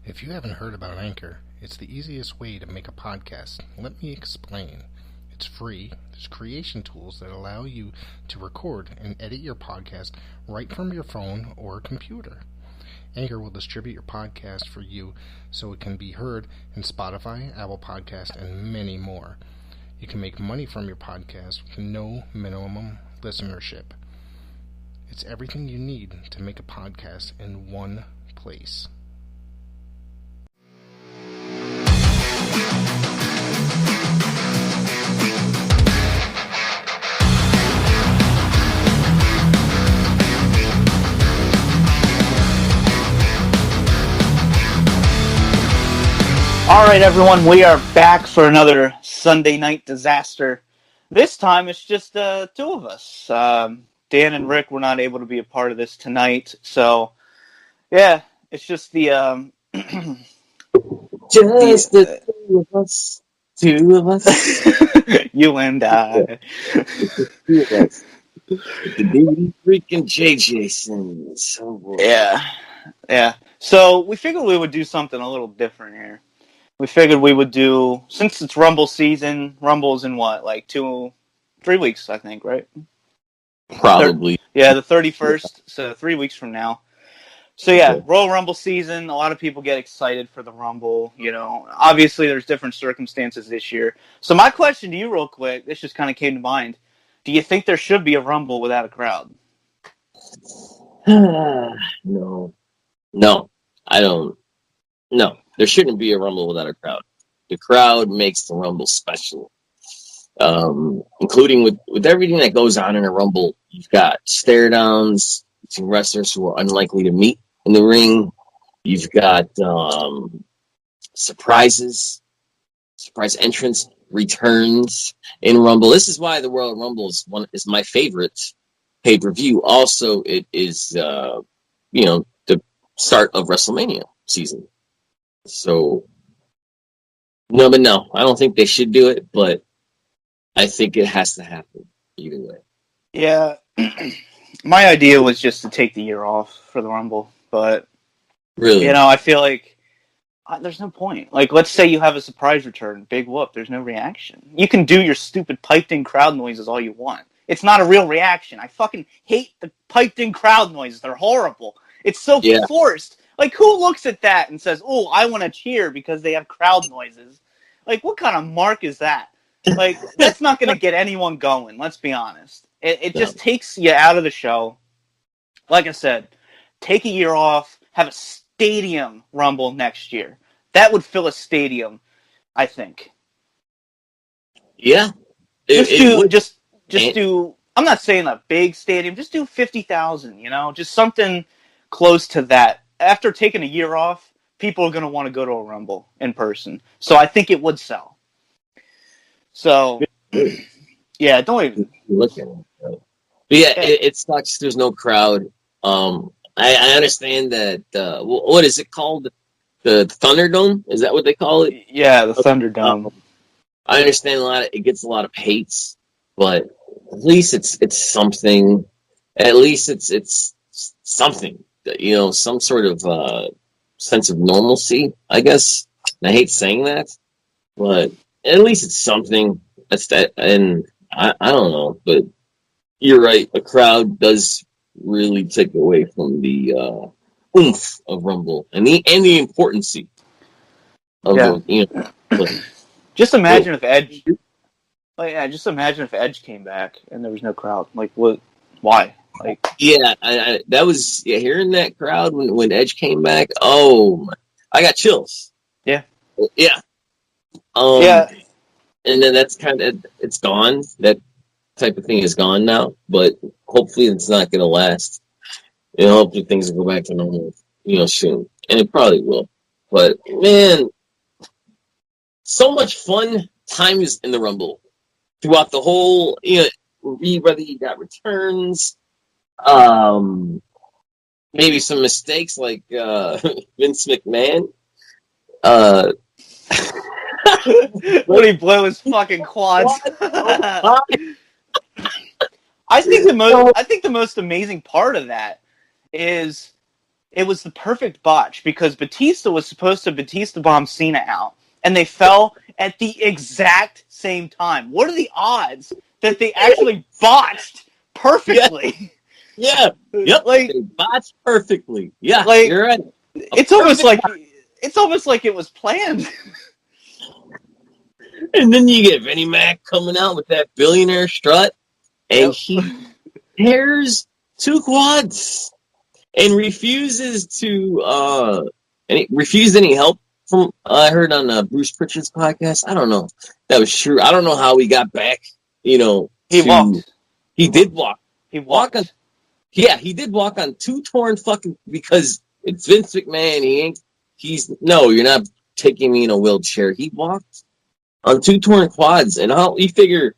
If you haven't heard about Anchor, it's the easiest way to make a podcast. Let me explain. It's free. There's creation tools that allow you to record and edit your podcast right from your phone or computer. Anchor will distribute your podcast for you so it can be heard in Spotify, Apple Podcast, and many more. You can make money from your podcast with no minimum listenership. It's everything you need to make a podcast in one place. All right, everyone, we are back for another Sunday night disaster. This time, it's just two of us. Dan and Rick were not able to be a part of this tonight, so yeah, it's just the just the two of us, you and I. two of us. The DVDFreak and JJ Sinnz. Oh boy. Yeah. So we figured we would do something a little different here. We figured we would do, since it's Rumble season. Rumble's in what, like 3 weeks, I think, right? Probably. The 31st, so 3 weeks from now. So yeah, Royal Rumble season. A lot of people get excited for the Rumble. You know, obviously there's different circumstances this year. So my question to you, real quick, this just kind of came to mind. Do you think there should be a Rumble without a crowd? No, I don't. No, there shouldn't be a Rumble without a crowd. The crowd makes the Rumble special. Including with everything that goes on in a Rumble. You've got stare downs between wrestlers who are unlikely to meet in the ring. You've got surprise entrance, returns in Rumble. This is why the Royal Rumble is my favorite pay-per-view. Also, it is the start of WrestleMania season. So no, I don't think they should do it, but I think it has to happen either way. Yeah, my idea was just to take the year off for the Rumble, but really, I feel like there's no point. Like, let's say you have a surprise return, big whoop, there's no reaction. You can do your stupid piped-in crowd noises all you want. It's not a real reaction. I fucking hate the piped-in crowd noises. They're horrible. It's so forced. Like, who looks at that and says, "Oh, I want to cheer because they have crowd noises"? Like, what kind of mark is that? Like, that's not going to get anyone going, let's be honest. It just takes you out of the show. Like I said, take a year off, have a stadium Rumble next year. That would fill a stadium, I think. Yeah. Just do, I'm not saying a big stadium, just do 50,000, just something close to that. After taking a year off, people are going to want to go to a Rumble in person. So I think it would sell. So, yeah, don't even look at it. But yeah, it sucks. There's no crowd. I understand that. What is it called? The Thunderdome? Is that what they call it? Yeah, the Thunderdome. I understand it gets a lot of hates, but at least it's something. At least it's something. Some sort of sense of normalcy, I guess. And I hate saying that, but at least it's something. That's that, and I don't know, but you're right. A crowd does really take away from the oomph of Rumble and the importance of Just imagine if Edge. Just imagine if Edge came back and there was no crowd. Like, what? Why? Like, that was hearing that crowd when Edge came back. Oh, I got chills. Yeah. And then that's kind of it's gone. That type of thing is gone now. But hopefully, it's not going to last. Hopefully things will go back to normal. Soon, and it probably will. But man, so much fun times in the Rumble throughout the whole. Whether you got returns. Maybe some mistakes like Vince McMahon. When he blew his fucking quads. I think the most amazing part of that is it was the perfect botch because Batista was supposed to Batista bomb Cena out, and they fell at the exact same time. What are the odds that they actually botched perfectly? Yeah. Yep. Like, they botched perfectly. Yeah, like, you're right. It's almost like it was planned. And then you get Vinnie Mac coming out with that billionaire strut, and he tears 2 quads and refuses to refused any help from I heard on Bruce Pritchard's podcast. I don't know if that was true. I don't know how he got back. He walked. He did walk. He walked. He did walk on 2 torn fucking because it's Vince McMahon. You're not taking me in a wheelchair. He walked on 2 torn quads, and you figure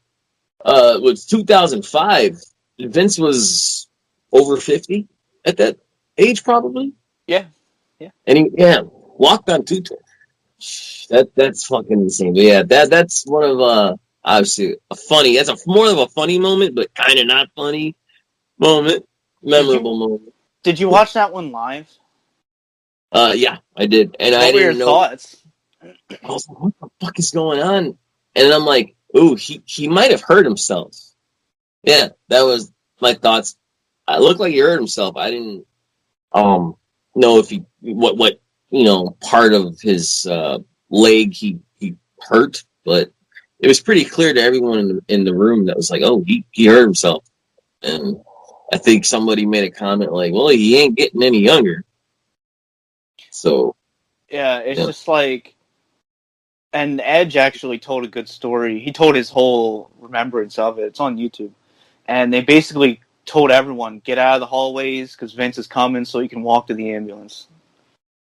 it was 2005. Vince was over 50 at that age, probably. Yeah. And he walked on 2 torn. That's fucking insane. But yeah, that's one of obviously a funny. That's more of a funny moment, but kind of not funny moment. Memorable moment. Did you watch that one live? Yeah, I did, and what I were your didn't know. thoughts? I was like, what the fuck is going on? And I'm like, ooh, he might have hurt himself. Yeah, that was my thoughts. I looked like he hurt himself. I didn't know if he what part of his leg he hurt, but it was pretty clear to everyone in the room that was like, oh, he hurt himself. And I think somebody made a comment like, well, he ain't getting any younger. So yeah, it's just like, and Edge actually told a good story. He told his whole remembrance of it. It's on YouTube. And they basically told everyone, get out of the hallways because Vince is coming so he can walk to the ambulance.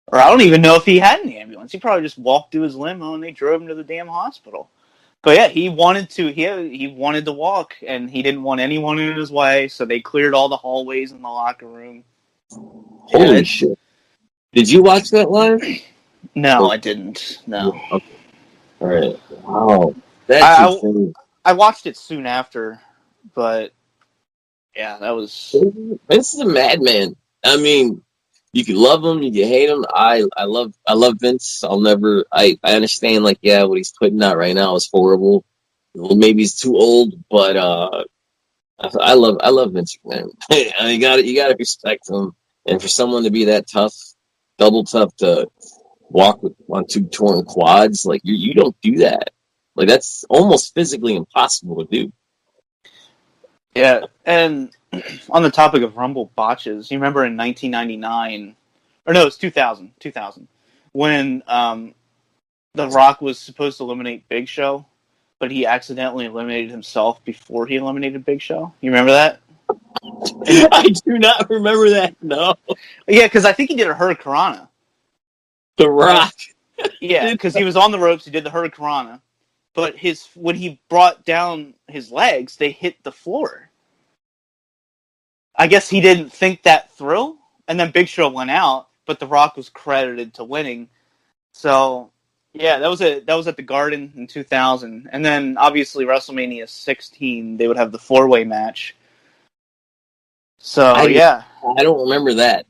Or I don't even know if he had an ambulance. He probably just walked to his limo and they drove him to the damn hospital. But yeah, he wanted to walk, and he didn't want anyone in his way, so they cleared all the hallways in the locker room. Holy shit. Did you watch that live? No, I didn't. No. Okay. All right. Wow. That's insane. I watched it soon after, but yeah, that was... Vince is a madman. I mean, you can love him, you can hate him. I love Vince. I understand, like, yeah, what he's putting out right now is horrible. Well, maybe he's too old, but I love Vince McMahon. You gotta respect him. And for someone to be that tough, double tough to walk on 2 torn quads, like you don't do that. Like that's almost physically impossible to do. Yeah, and on the topic of Rumble botches, you remember in 1999, or no, it's 2000, when The Rock was supposed to eliminate Big Show, but he accidentally eliminated himself before he eliminated Big Show. You remember that? I do not remember that, no. Yeah, because I think he did a Hurricanrana. The Rock. Yeah, because he was on the ropes, he did the Hurricanrana, but when he brought down his legs, they hit the floor. I guess he didn't think that through, and then Big Show went out, but The Rock was credited to winning. So, yeah, that was at the Garden in 2000, and then obviously WrestleMania 16, they would have the 4-way match. So, I don't remember that.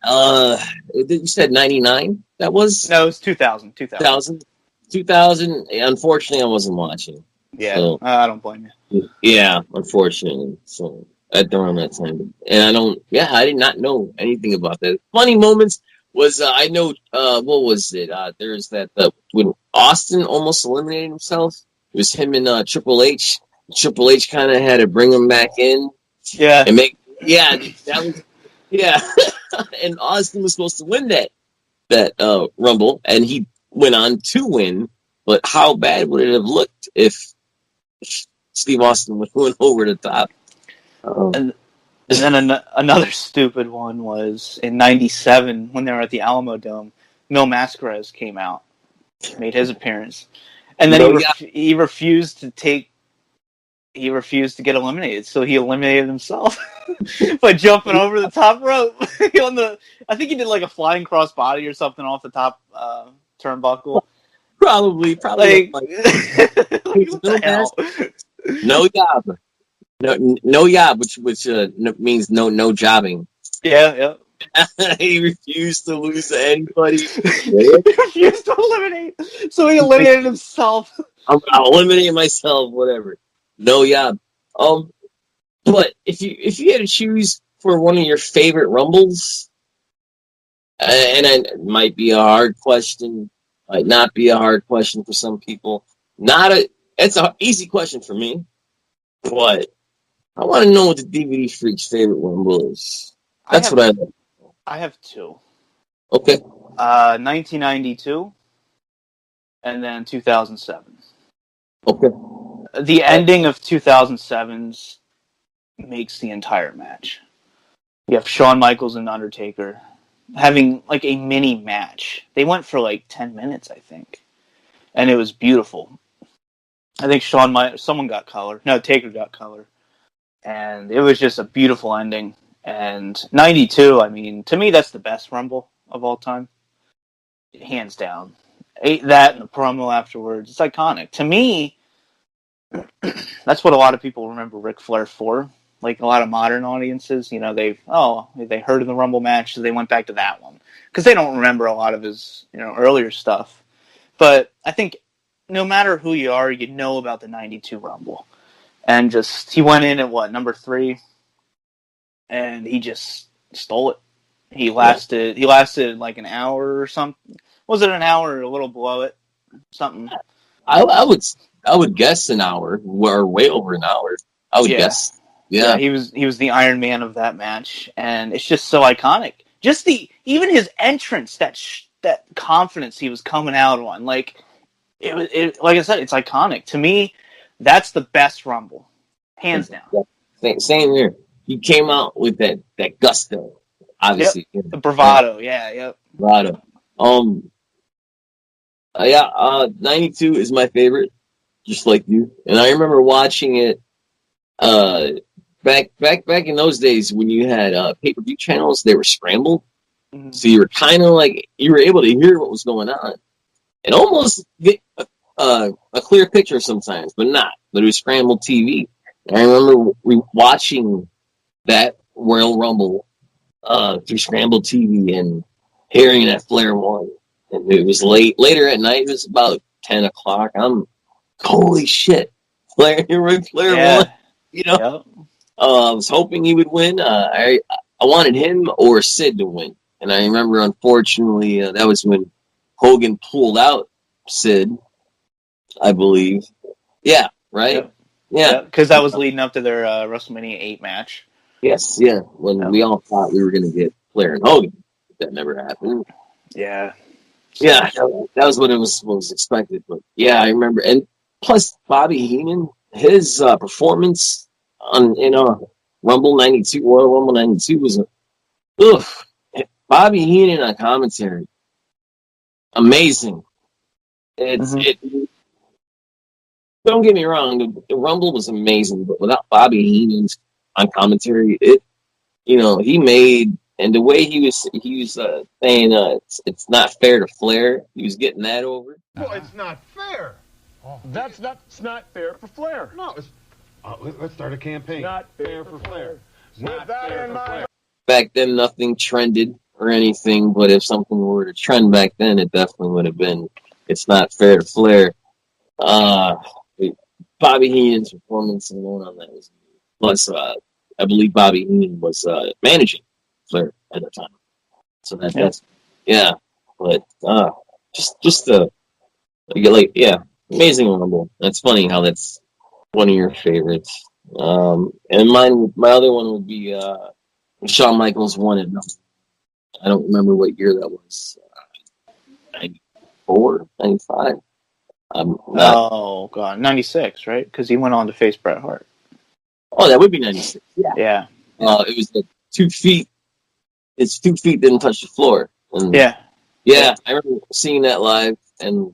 You said 99? That was? No, it was 2000. 2000. Unfortunately, I wasn't watching. Yeah, so, I don't blame you. Yeah, unfortunately. So, during that time. And I did not know anything about that. Funny moments was, I know, what was it? There's that, when Austin almost eliminated himself, it was him and Triple H. Triple H kind of had to bring him back in. Yeah. And and Austin was supposed to win that Rumble, and he went on to win. But how bad would it have looked if Steve Austin went over the top? And then another stupid one was in '97 when they were at the Alamo Dome. Mil Mascaras came out, made his appearance, and then he refused to get eliminated, so he eliminated himself by jumping over the top rope. I think he did like a flying crossbody or something off the top turnbuckle. Probably. What the hell? No job. No job, which means no jobbing. Yeah. He refused to lose to anybody. He refused to eliminate, so he eliminated himself. I'll eliminate myself, whatever. No, yeah. But if you had to choose for one of your favorite Rumbles, and it might be a hard question, might not be a hard question for some people. It's an easy question for me, but I want to know what the DVD Freak's favorite Rumble is. That's what I like. I have two. Okay. 1992, and then 2007. Okay. The ending of 2007's makes the entire match. You have Shawn Michaels and Undertaker having like a mini match. They went for like 10 minutes, I think. And it was beautiful. I think someone got color. No, Taker got color. And it was just a beautiful ending. And 92, I mean, to me, that's the best Rumble of all time. Hands down. That and the promo afterwards. It's iconic. To me, that's what a lot of people remember Ric Flair for. Like a lot of modern audiences, you know, they heard of the Rumble match, so they went back to that one. Because they don't remember a lot of his, earlier stuff. But I think no matter who you are, you know about the 92 Rumble. And he went in at number 3? And he just stole it. He lasted like an hour or something. Was it an hour or a little below it? Something. I would guess an hour, or way over an hour. I would guess. Yeah, he was the Iron Man of that match, and it's just so iconic. Just even his entrance, that confidence he was coming out on, like like I said, it's iconic. To me, that's the best Rumble, hands down. Same here. He came out with that gusto, obviously. Yep. The bravado, yep. Bravado. 92 is my favorite, just like you. And I remember watching it back in those days when you had pay-per-view channels. They were scrambled, so you were kind of like you were able to hear what was going on and almost get a clear picture sometimes, but not. But it was scrambled TV. And I remember watching that Royal Rumble through scrambled TV and hearing that Flair won. And it was later at night. It was about 10 o'clock. Holy shit, Flair won. Yep. I was hoping he would win. I wanted him or Sid to win. And I remember, unfortunately, that was when Hogan pulled out Sid, I believe. Yeah, right? Yep. Yeah. Because that was leading up to their WrestleMania 8 match. Yes, yeah. When we all thought we were going to get Flair and Hogan. That never happened. Yeah. Yeah, that was what was expected. But yeah, I remember. And plus, Bobby Heenan, his performance in Rumble 92, Royal Rumble 92 was Bobby Heenan on commentary. Amazing. Don't get me wrong, the Rumble was amazing, but without Bobby Heenan on commentary, he made, and the way he was saying it's not fair to Flair, he was getting that over. Well, it's not fair. Oh. That's not fair for Flair. No, let's start a campaign. Not fair for Flair. With that in mind. Back then, nothing trended or anything, but if something were to trend back then, it definitely would have been it's not fair to Flair. Bobby Heenan's performance alone on that was plus I believe Bobby Heenan was managing Flair at the time. So that's but just amazing Rumble. That's funny how that's one of your favorites. And my other one would be Shawn Michaels won it. I don't remember what year that was. 94, 95. Oh god, 96, right? Because he went on to face Bret Hart. Oh, that would be 96. Yeah. It was the 2 feet. His 2 feet didn't touch the floor. And yeah. I remember seeing that live and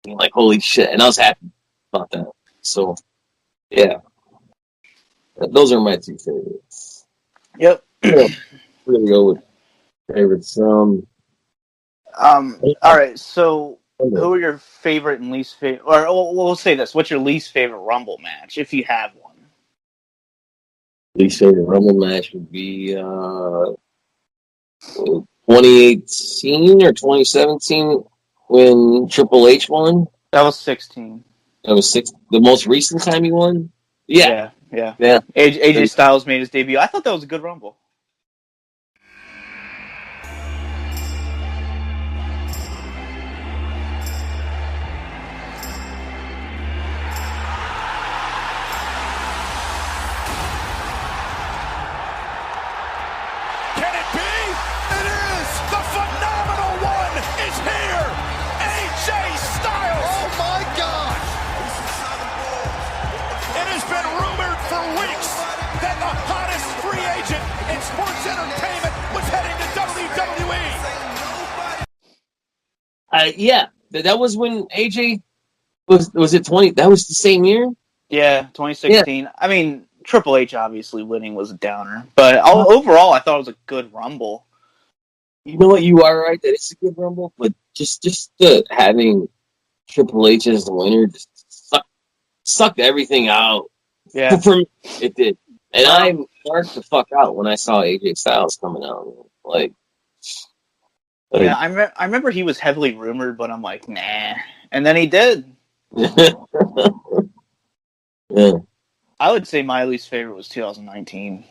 being like, "Holy shit!" And I was happy about that. So, yeah, those are my 2 favorites. Yep. We're gonna go with favorites. All right. So, who are your favorite and least favorite? Or we'll say this: what's your least favorite Rumble match, if you have one? Least favorite Rumble match would be 2018 or 2017 when Triple H won. That was 16. That was the most recent time he won. Yeah. AJ Styles made his debut. I thought that was a good Rumble. Can it be? It is! The phenomenal one is here! AJ Styles! Oh my gosh! It has been rumored for weeks that the hottest free agent in sports entertainment was heading to WWE. Yeah, that was when AJ was it 20? That was the same year. Yeah, 2016. Yeah. I mean, Triple H obviously winning was a downer, but overall, I thought it was a good Rumble. You know what? You are right that it's a good Rumble, but just having Triple H as the winner just sucked everything out. Yeah, for me, it did, and I marked the fuck out when I saw AJ Styles coming out. Yeah, I remember he was heavily rumored, but I'm like, nah, and then he did. Yeah. I would say my least favorite was 2019.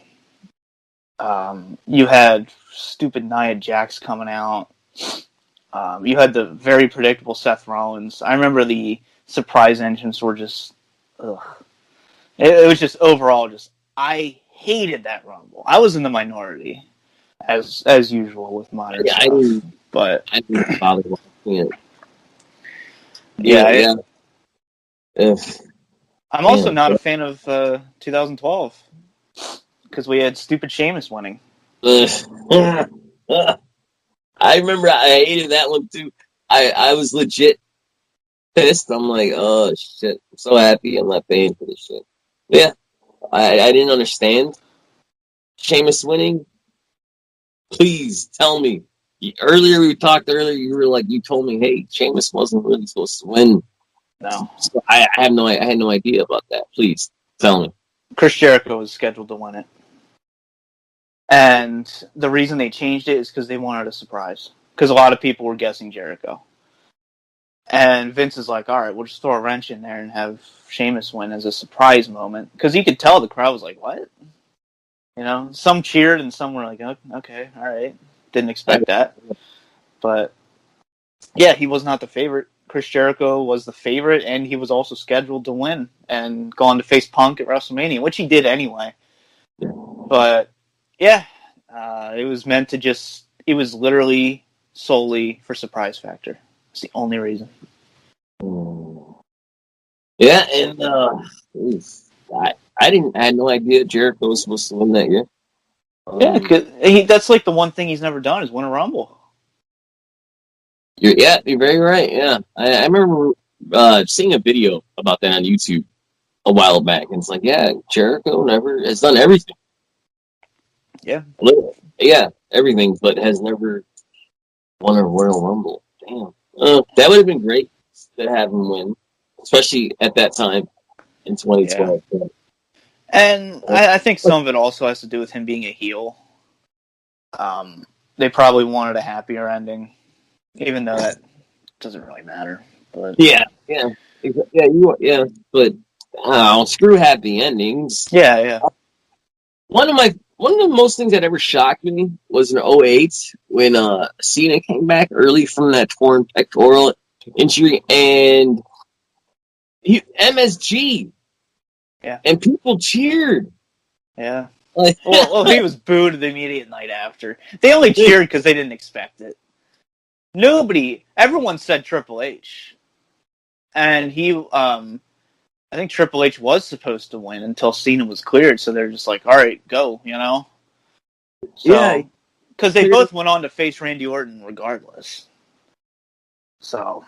You had stupid Nia Jax coming out. You had the very predictable Seth Rollins. I remember the surprise entrants were just, ugh. It was just overall I hated that Rumble. I was in the minority, as usual with modern stuff. I didn't bother watching it. Yeah. I'm also not a fan of 2012 because we had stupid Sheamus winning. I remember I hated that one too. I was legit pissed. I'm like, oh shit! I'm so happy I'm not paying for this shit. Yeah, I didn't understand Sheamus winning. Please tell me. We talked earlier. You told me, hey, Sheamus wasn't really supposed to win. No, so I had no idea about that. Please tell me. Chris Jericho was scheduled to win it, and the reason they changed it is because they wanted a surprise. Because a lot of people were guessing Jericho, and Vince is like, "All right, we'll just throw a wrench in there and have Sheamus win as a surprise moment." Because you could tell the crowd was like, "What?" You know, some cheered and some were like, oh, "Okay, all right, didn't expect that." But yeah, he was not the favorite. Chris Jericho was the favorite, and he was also scheduled to win and go on to face Punk at WrestleMania, which he did anyway. But, yeah, it was meant to it was literally solely for surprise factor. It's the only reason. Yeah, and I had no idea Jericho was supposed to win that year. Yeah, cause that's like the one thing he's never done is win a Rumble. You're very right. Yeah, I remember seeing a video about that on YouTube a while back, and it's like, yeah, Jericho has done everything. Yeah, everything, but has never won a Royal Rumble. Damn, that would have been great to have him win, especially at that time in 2012. Yeah. And I think some of it also has to do with him being a heel. They probably wanted a happier ending. Even though that doesn't really matter, but but screw happy endings. Yeah. One of the most things that ever shocked me was in 2008 when Cena came back early from that torn pectoral injury and MSG. Yeah, and people cheered. Yeah, well, he was booed the immediate night after. They only cheered because they didn't expect it. Everyone said Triple H. And I think Triple H was supposed to win until Cena was cleared, so they're just like, all right, go, you know? So, because they both went on to face Randy Orton regardless. So,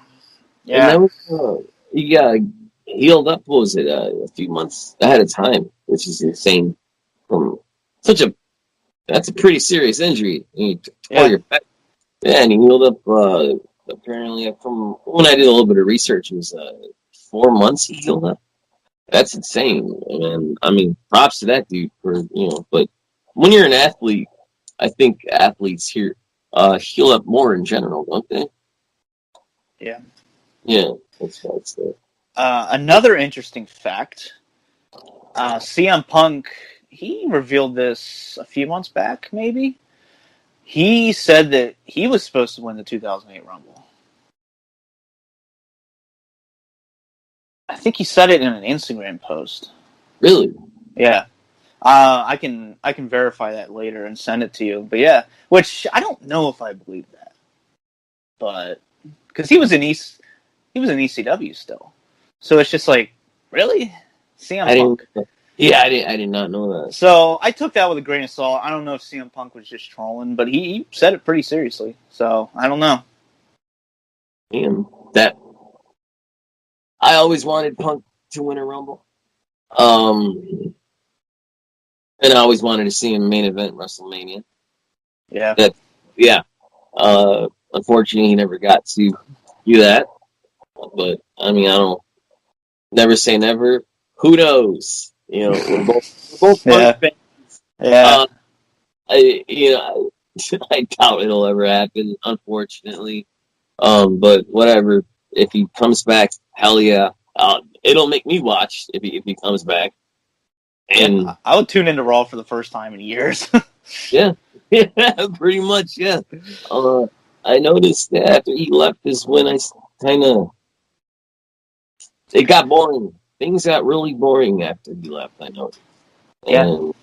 yeah. And that he got healed up, what was it, a few months ahead of time, which is insane. That's a pretty serious injury. You tore your back. Yeah, and he healed up, apparently, from when I did a little bit of research, it was 4 months he healed up. That's insane. And I mean, props to that dude but when you're an athlete, I think athletes here heal up more in general, don't they? Yeah. Yeah, that's what I'd say. Another interesting fact, CM Punk, he revealed this a few months back, maybe. He said that he was supposed to win the 2008 Rumble. I think he said it in an Instagram post. Really? Yeah. I can verify that later and send it to you. But yeah, which I don't know if I believe that. But because he was in ECW still. So it's just like, really? CM Punk? I did not know that. So I took that with a grain of salt. I don't know if CM Punk was just trolling, but he said it pretty seriously. So I don't know. Damn, that I always wanted Punk to win a Rumble. And I always wanted to see him main event WrestleMania. Yeah. Unfortunately, he never got to do that. But I mean, I don't. Never say never. Who knows? You know, we're both Punk fans. Yeah. I doubt it'll ever happen, unfortunately. But whatever. If he comes back, hell yeah. It'll make me watch if he comes back. And I would tune into Raw for the first time in years. yeah, pretty much, yeah. I noticed that after he left is when I kind of... It got boring. Things got really boring after he left, I noticed. And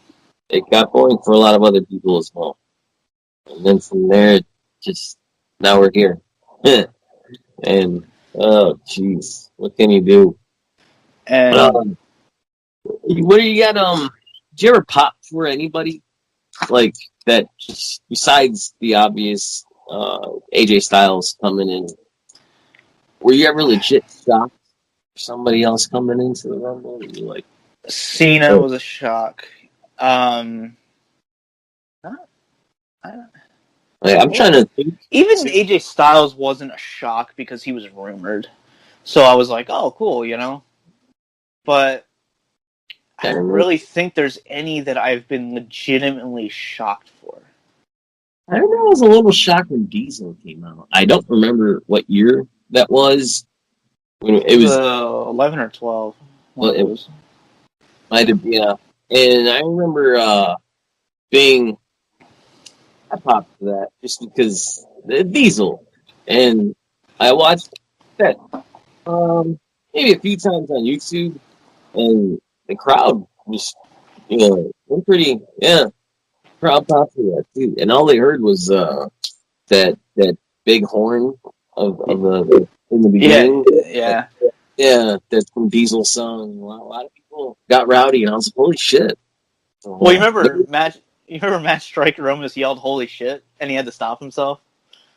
it got boring for a lot of other people as well. And then from there, now we're here. And, oh, jeez, what can you do? And what do you got, did you ever pop for anybody? Like, that, just besides the obvious, AJ Styles coming in? Were you ever legit shocked for somebody else coming into the Rumble? Were you like... Cena was a shock. I'm trying to think. Even AJ Styles wasn't a shock because he was rumored. So I was like, oh, cool, you know? But I don't really think there's any that I've been legitimately shocked for. I don't know, I was a little shocked when Diesel came out. I don't remember what year that was. It was 11 or 12. Well, it was. Might have been, yeah. And I remember I popped for that just because the Diesel. And I watched that maybe a few times on YouTube, and the crowd was, pretty, crowd popped for that too. And all they heard was that big horn of the in the beginning. Yeah. Yeah, that's from Diesel song. A lot of people got rowdy, and I was like, holy shit. Well, you remember Matt Striker almost yelled "holy shit" and he had to stop himself?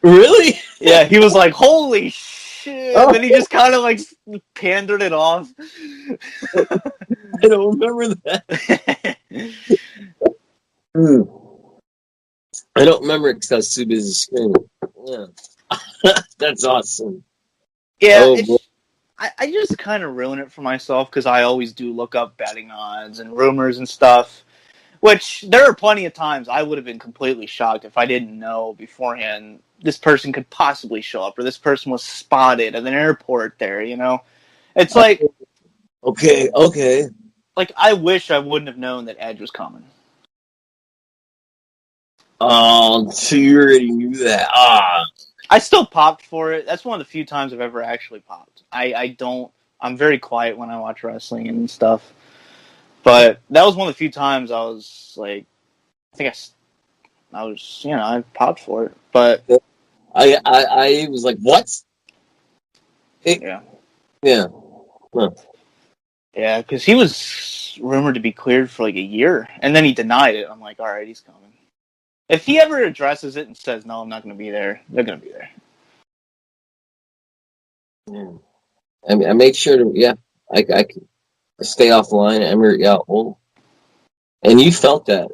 Really? Yeah, he was like, "Holy shit!" And then he just kind of like pandered it off. I don't remember that. I don't remember it because I was too busy screaming. Yeah. That's awesome. Yeah, I just kind of ruin it for myself because I always do look up betting odds and rumors and stuff, which there are plenty of times I would have been completely shocked if I didn't know beforehand this person could possibly show up or this person was spotted at an airport there, you know? It's like... Okay. Like, I wish I wouldn't have known that Edge was coming. Oh, so you already knew that. I still popped for it. That's one of the few times I've ever actually popped. I'm very quiet when I watch wrestling and stuff. But that was one of the few times I was like, I popped for it. But I was like, what? Yeah. Huh. Yeah, because he was rumored to be cleared for like a year, and then he denied it. I'm like, all right, he's coming. If he ever addresses it and says, no, I'm not going to be there, they're going to be there. Yeah. I made sure to, I could stay offline. I remember, and you felt that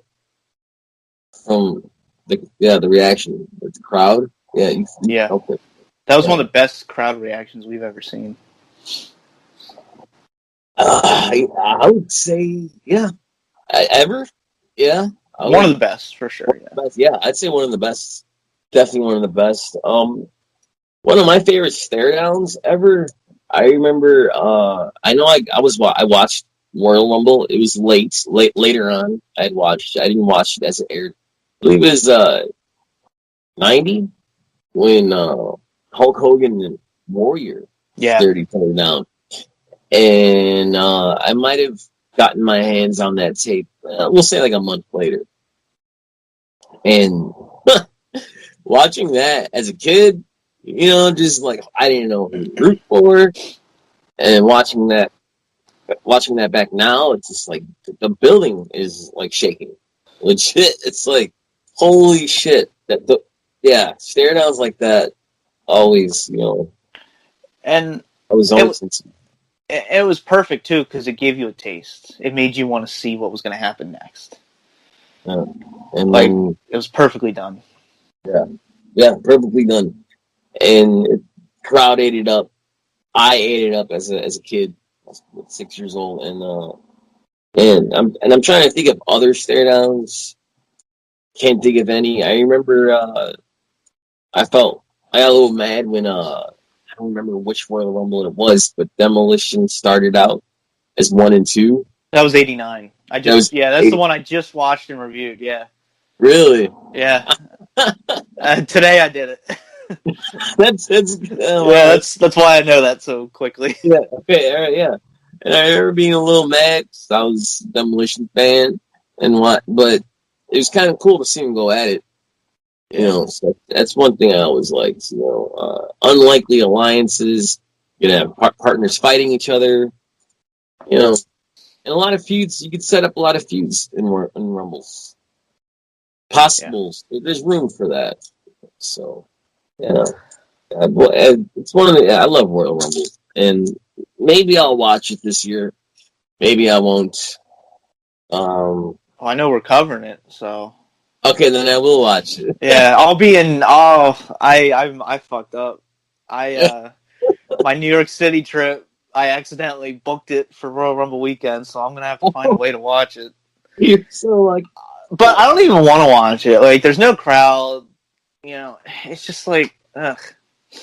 from the reaction with the crowd. Yeah, you felt it. That was one of the best crowd reactions we've ever seen. I would say, ever. Yeah. One of the best, for sure. Yeah, I'd say one of the best. Definitely one of the best. One of my favorite stare downs ever. I remember. I watched Royal Rumble. It was later on. I didn't watch it as it aired. I believe it was 90 when Hulk Hogan and Warrior stared each other down, and I might have gotten my hands on that tape. We'll say like a month later, and watching that as a kid, just like I didn't know who to root for, and watching that back now, it's just like the building is like shaking, legit. It's like holy shit. Stare downs like that always, and I was always. It was perfect too because it gave you a taste. It made you want to see what was going to happen next. Yeah. And like it was perfectly done. Yeah, perfectly done. And crowd ate it up. I ate it up as a kid, 6 years old, and I'm trying to think of other stare downs. Can't think of any. I remember I got a little mad when I don't remember which Royal Rumble it was, but Demolition started out as 1 and 2. That was 89. That's the one I just watched and reviewed. Yeah. Really? Yeah. Today I did it. That's why I know that so quickly. Yeah. Okay. All right. Yeah. And I remember being a little mad because I was a Demolition fan but it was kind of cool to see him go at it. So that's one thing I always liked. Unlikely alliances. You have partners fighting each other. And a lot of feuds. You could set up a lot of feuds in Rumbles. Possibles. Yeah. There's room for that. So, it's one of the. I love Royal Rumble, and maybe I'll watch it this year. Maybe I won't. I know we're covering it, so. Okay, then I will watch it. Yeah, I'll be in. I fucked up. My New York City trip, I accidentally booked it for Royal Rumble weekend, so I'm gonna have to find a way to watch it. You're so like. But I don't even want to watch it. Like, there's no crowd. It's just like, ugh.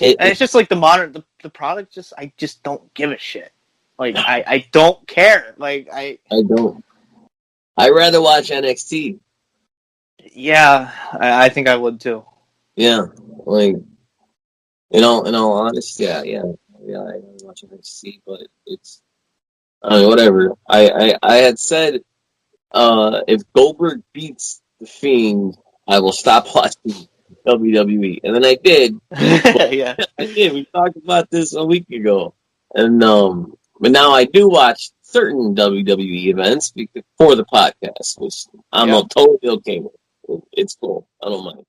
And it's just like the product. I just don't give a shit. Like, I don't care. Like, I don't. I'd rather watch NXT. Yeah, I think I would too. Yeah, like in all honesty, yeah. I watch NXT, but it's whatever. I had said if Goldberg beats The Fiend, I will stop watching WWE, and then I did. Yeah, I did. We talked about this a week ago, and but now I do watch certain WWE events for the podcast, which I'm totally okay with. It's cool. I don't mind.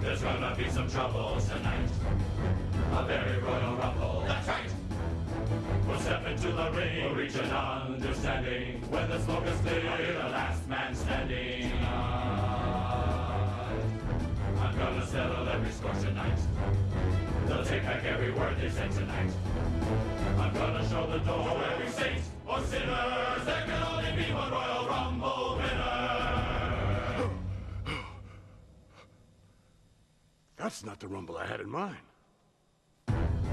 There's gonna be some trouble tonight. A very Royal Rumble. That's right. We'll step into the ring. We'll reach an understanding. When the smoke is clear, I'll be the last man standing. I'm gonna settle every score tonight. They'll take back every word they said tonight. I'm gonna show the door to every saint or sinner. There can only be one Royal Rumble winner. That's not the Rumble I had in mind.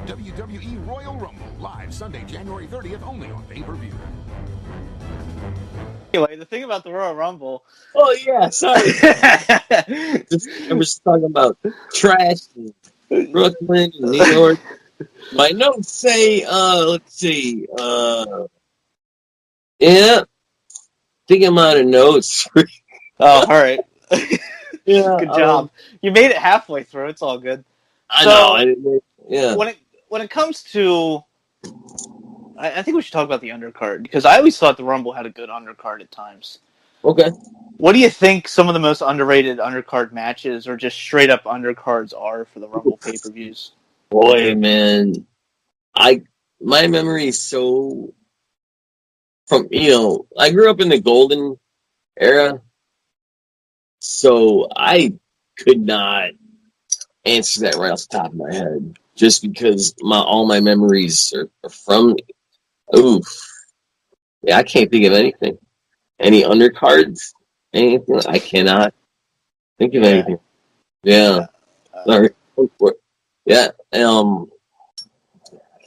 WWE Royal Rumble, live Sunday, January 30th, only on pay-per-view. Anyway, the thing about the Royal Rumble... Oh, yeah, sorry. I was talking about trash in Brooklyn and New York. My notes say, let's see, I think I'm out of notes. Oh, all right. Yeah, good job. You made it halfway through. It's all good. I know. Yeah. When it comes to, I think we should talk about the undercard because I always thought the Rumble had a good undercard at times. Okay. What do you think some of the most underrated undercard matches or just straight up undercards are for the Rumble pay-per-views? Boy, man, my memory is so from I grew up in the golden era. So I could not answer that right off the top of my head, just because all my memories are from. Oof. Yeah, I can't think of anything. Any undercards? Anything? I cannot think of anything. Yeah. Sorry. Yeah. I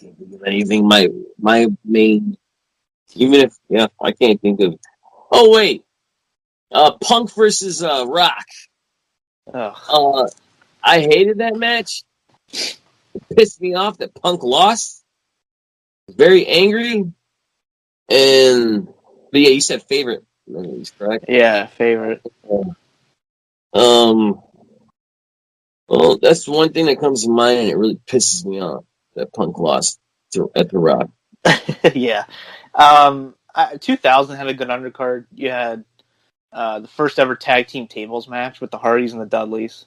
can't think of anything. My main, even if I can't think of. Oh wait, Punk versus Rock. I hated that match. It pissed me off that Punk lost. Very angry. But yeah, you said favorite movies, correct? Yeah, favorite. Well, that's one thing that comes to mind, and it really pisses me off that Punk lost at the Rock. Yeah. 2000 had a good undercard. You had the first ever tag team tables match with the Hardys and the Dudleys.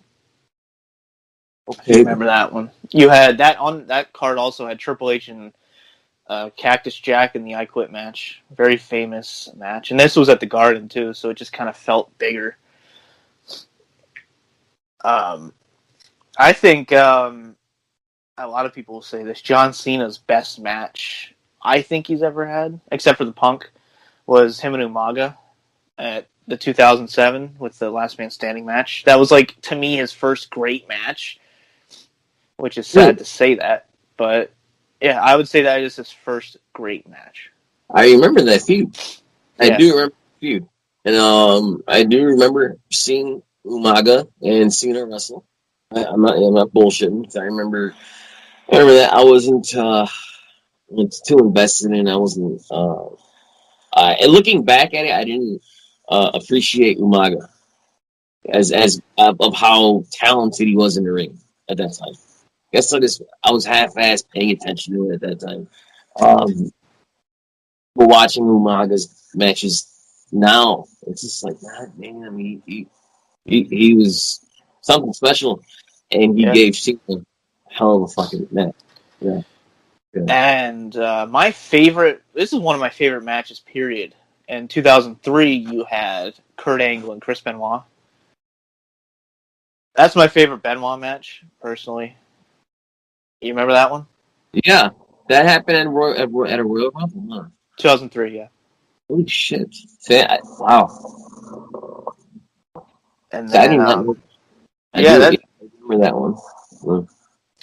Okay. I remember that one. You had that card also had Triple H and Cactus Jack in the I Quit match. Very famous match. And this was at the Garden too, so it just kind of felt bigger. I think a lot of people will say this. John Cena's best match I think he's ever had, except for the Punk, was him and Umaga at the 2007 with the Last Man Standing match. That was, like, to me, his first great match, which is sad to say that. But, yeah, I would say that is his first great match. I remember that feud. I do remember the feud. And I do remember seeing Umaga and Cena wrestle. I'm not bullshitting. I remember that. I wasn't too invested in. I wasn't. And looking back at it, I didn't appreciate Umaga as of how talented he was in the ring at that time. I guess I was half-assed paying attention to it at that time. But watching Umaga's matches now, it's just like, God damn, he was something special, and he gave Cena a hell of a fucking match. Yeah. And my favorite, this is one of my favorite matches, period. In 2003, you had Kurt Angle and Chris Benoit. That's my favorite Benoit match, personally. You remember that one? Yeah, that happened at a Royal Rumble, huh? 2003, yeah. Holy shit! Wow. And then, I didn't know. I remember that one.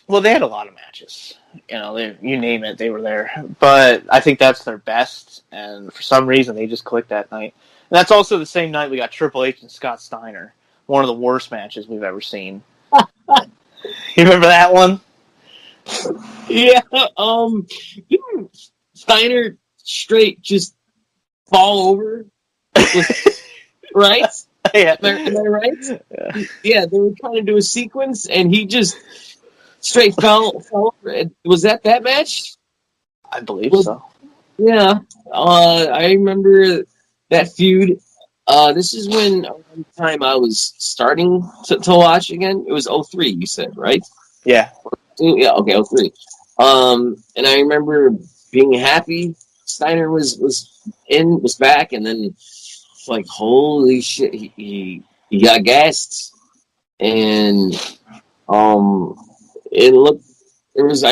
Well, they had a lot of matches. You know, you name it, they were there. But I think that's their best, and for some reason, they just clicked that night. And that's also the same night we got Triple H and Scott Steiner. One of the worst matches we've ever seen. You remember that one? Yeah. Steiner straight just fall over. Right? Yeah. Am I right? Yeah, they were trying to do a sequence, and he just straight fell over. Was that match? I believe so. Yeah. I remember that feud. This is when time I was starting to watch again. It was 2003, you said, right? Yeah. Yeah, okay, 2003. And I remember being happy Steiner was back, and then it's like, holy shit, he got gassed. And I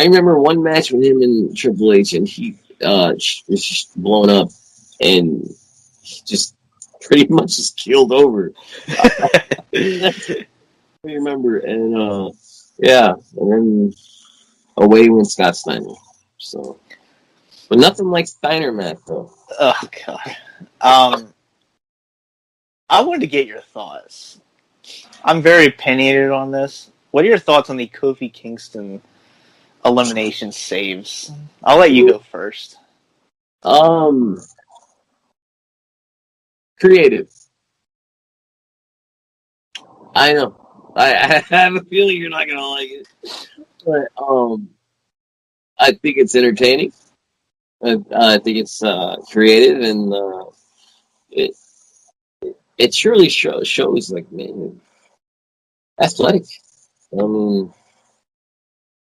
remember one match with him and Triple H, and he was just blown up, and he just pretty much just keeled over. That's what I remember. And and then away went Scott Steiner. So, but nothing like Steiner match though. Oh god. I wanted to get your thoughts. I'm very opinionated on this. What are your thoughts on the Kofi Kingston elimination saves? I'll let you go first. Creative. I know. I have a feeling you're not gonna like it, but I think it's entertaining. I think it's creative, and it surely shows like, man, athletic. I mean,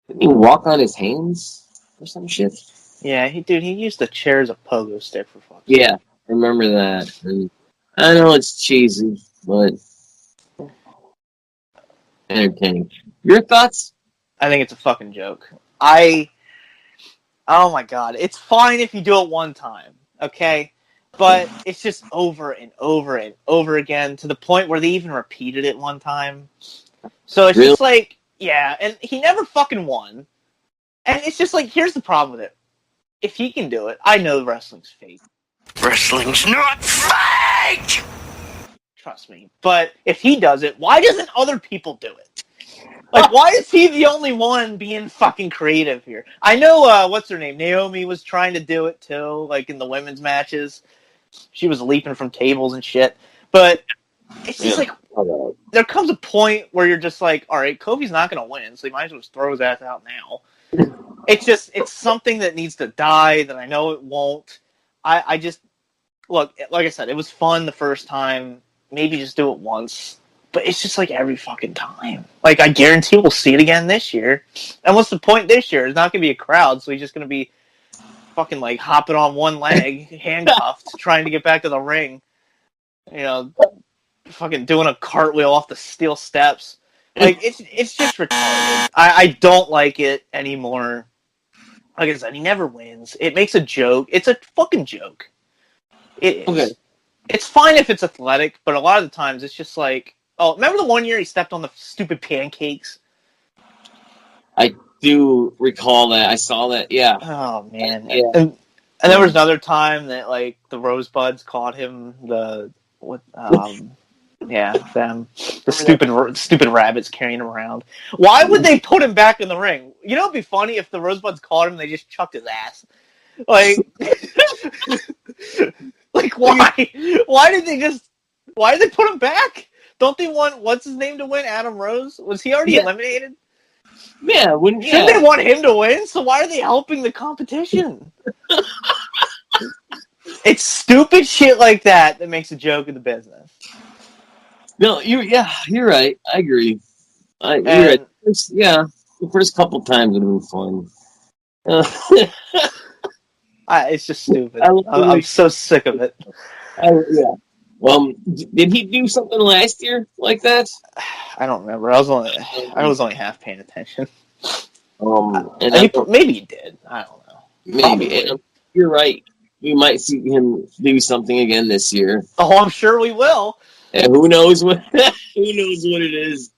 didn't he walk on his hands or some shit? Yeah, he used the chair as a pogo stick for fuck's sake. Yeah, I remember that. And I know it's cheesy, but entertaining. Your thoughts? I think it's a fucking joke. Oh my god, it's fine if you do it one time, okay? But it's just over and over and over again to the point where they even repeated it one time. So it's just like, yeah, and he never fucking won. And it's just like, here's the problem with it. If he can do it, I know wrestling's fake. Wrestling's not fake! Trust me. But if he does it, why doesn't other people do it? Like, why is he the only one being fucking creative here? I know, what's her name? Naomi was trying to do it too, like in the women's matches. She was leaping from tables and shit. But it's just like, there comes a point where you're just like, alright, Kofi's not going to win, so he might as well just throw his ass out now. It's something that needs to die, that I know it won't. I just, look, like I said, it was fun the first time. Maybe just do it once. But it's just like every fucking time. Like, I guarantee we'll see it again this year. And what's the point this year? There's not going to be a crowd, so he's just going to be fucking, like, hopping on one leg, handcuffed, trying to get back to the ring. You know, fucking doing a cartwheel off the steel steps. Like, it's just retarded. I don't like it anymore. Like I said, he never wins. It makes a joke. It's a fucking joke. It is. Okay. It's fine if it's athletic, but a lot of the times it's just like, oh, remember the one year he stepped on the stupid pancakes? I do recall that. I saw that, yeah. Oh, man. Yeah. And there was another time that, like, the Rosebuds caught him, the stupid rabbits carrying him around. Why would they put him back in the ring? You know, it'd be funny if the Rosebuds caught him and they just chucked his ass. Like, like, why? Why did they put him back? Don't they want, what's his name to win? Adam Rose? Was he already eliminated? Yeah. Shouldn't they want him to win? So why are they helping the competition? It's stupid shit like that that makes a joke of the business. No, you're right. I agree. You're right. The first couple times it was fun. It's just stupid. I'm so sick of it. Yeah. Well, did he do something last year like that? I don't remember. I was only half paying attention. And maybe he did. I don't know. Maybe. And you're right. We might see him do something again this year. Oh, I'm sure we will. And who knows what it is.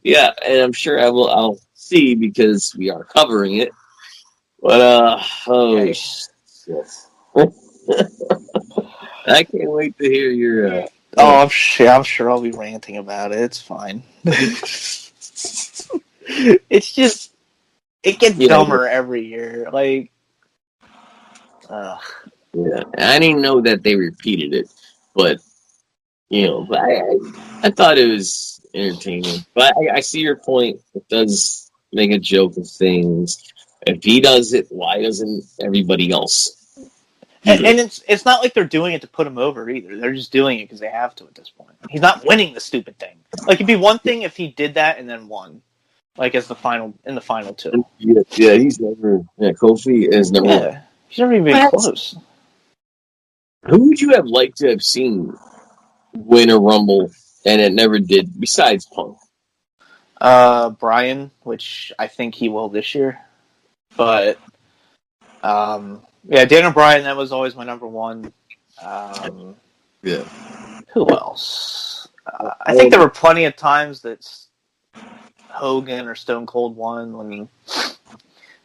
Yeah, and I'm sure I'll see because we are covering it. But yes. I can't wait to hear your I'm sure I'll be ranting about it. It's fine. It's just, it gets dumber every year. Like, yeah, I didn't know that they repeated it, but I thought it was entertaining. But I see your point. It does make a joke of things. If he does it, why doesn't everybody else? And it's not like they're doing it to put him over either. They're just doing it because they have to at this point. He's not winning the stupid thing. Like, it'd be one thing if he did that and then won, like in the final two. Yeah, he's never. Yeah, Kofi is never. Yeah, he's never even been close. Who would you have liked to have seen win a Rumble and it never did? Besides Punk, Bryan, which I think he will this year, but yeah, Daniel Bryan, that was always my number one. Yeah. Who else? I think there were plenty of times that Hogan or Stone Cold won when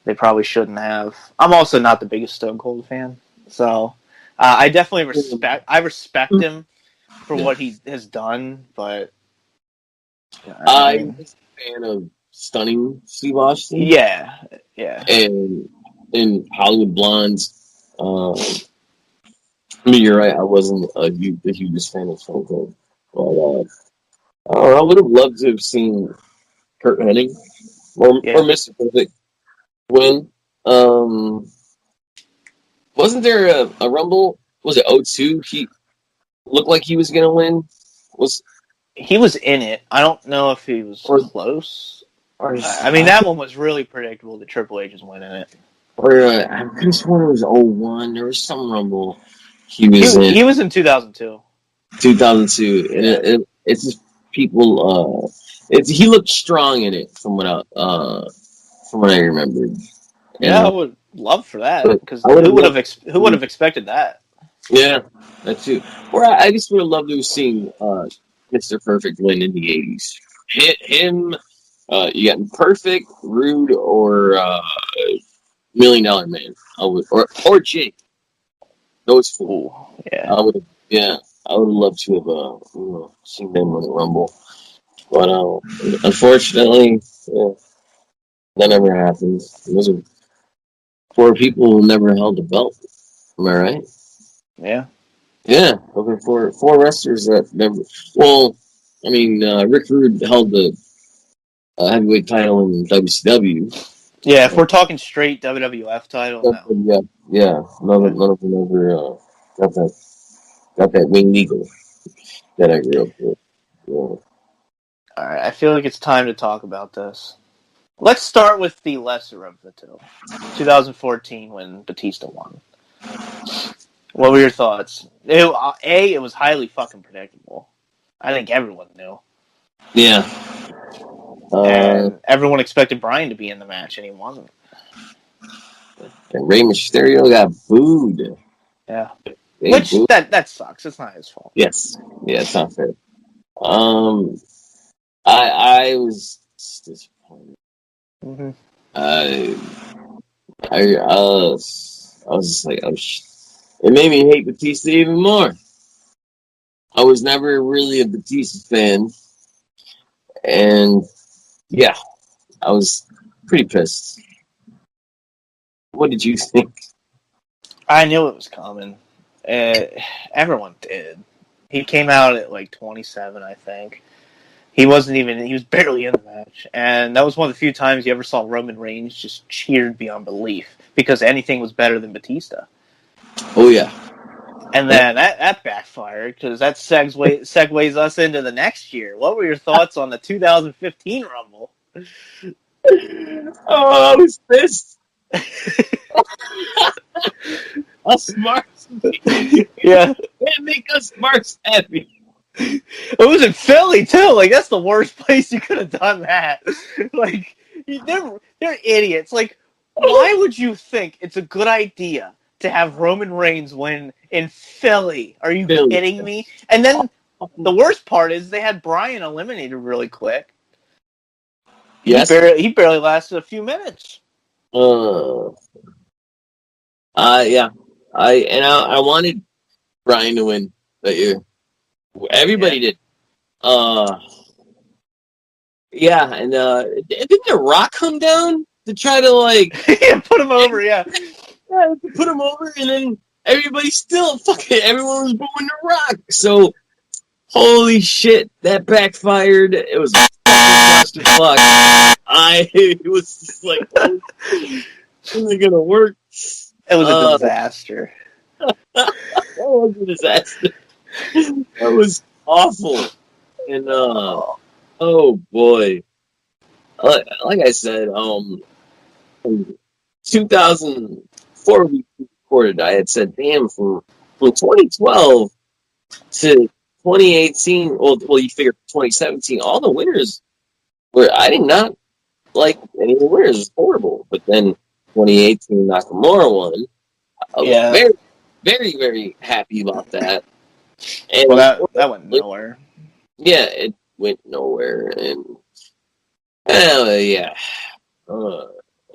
they probably shouldn't have. I'm also not the biggest Stone Cold fan, so I definitely respect him for what he has done, but I'm a fan of Stunning Steve Austin. Yeah. And in Hollywood Blondes, I mean, you're right. I wasn't the hugest fan of Stone Cold, but I would have loved to have seen Kurt Hennig or Mr. Perfect win. Wasn't there a Rumble? Was it 02? He looked like he was going to win. He was in it? I don't know if he was close. I mean, that one was really predictable. The Triple H is winning it. Or I could have sworn it was 01. There was some Rumble he was in. He was in 2002. 2002. And it's just people he looked strong in it from what I remembered. Yeah, I would love for that, because I who would have expected that? Yeah, that too. Or I just would have loved to have seen Mr. Perfect win in the 80s. Him, you got Perfect, Rude, or $1 Million Man. Or Jake. Those four. Ooh, yeah. I would have loved to have seen them win the Rumble. But unfortunately, that never happened. Those are 4 people who never held the belt. Am I right? Yeah. Yeah, over 4 wrestlers that never. Well, I mean, Rick Rude held the heavyweight title in WCW. Yeah, if we're talking straight WWF title, no. Yeah. None of them ever got that winged eagle that I grew up with. Yeah. All right, I feel like it's time to talk about this. Let's start with the lesser of the two. 2014, when Batista won. What were your thoughts? It was highly fucking predictable. I think everyone knew. Yeah. And everyone expected Bryan to be in the match, and he wasn't. And Rey Mysterio got booed. Yeah. Which, that sucks. It's not his fault. Yes. Yeah, it's not fair. I was disappointed. Mm-hmm. I was just like, oh shit. It made me hate Batista even more. I was never really a Batista fan. And yeah, I was pretty pissed. What did you think? I knew it was coming. Everyone did. He came out at like 27, I think. He was barely in the match. And that was one of the few times you ever saw Roman Reigns just cheered beyond belief, because anything was better than Batista. Oh, yeah. And then that backfired, because that segues us into the next year. What were your thoughts on the 2015 Rumble? Oh, I was pissed. Us Marks. Yeah. Can't make us Marks happy. It was in Philly, too. Like, that's the worst place you could have done that. Like, they're idiots. Like, why would you think it's a good idea to have Roman Reigns win in Philly? Are you kidding me? And then the worst part is they had Bryan eliminated really quick. Yes. He barely lasted a few minutes. Yeah. I wanted Bryan to win that year. Everybody did. Yeah, and didn't The Rock come down to try to put him over? Yeah, put him over, and then everybody everyone was booing The Rock. So, holy shit, that backfired. It was clusterfuck. It was just like, isn't it gonna work? It was a disaster. That was a disaster. That was awful. And oh boy, like I said, 2004 we recorded. I had said, damn, from 2012 to 2018. Well, you figure 2017, all the winners were. I did not like any of the winners. It was horrible. But then 2018, Nakamura won. I was very, very, very happy about that. And that went nowhere. Yeah, it went nowhere, and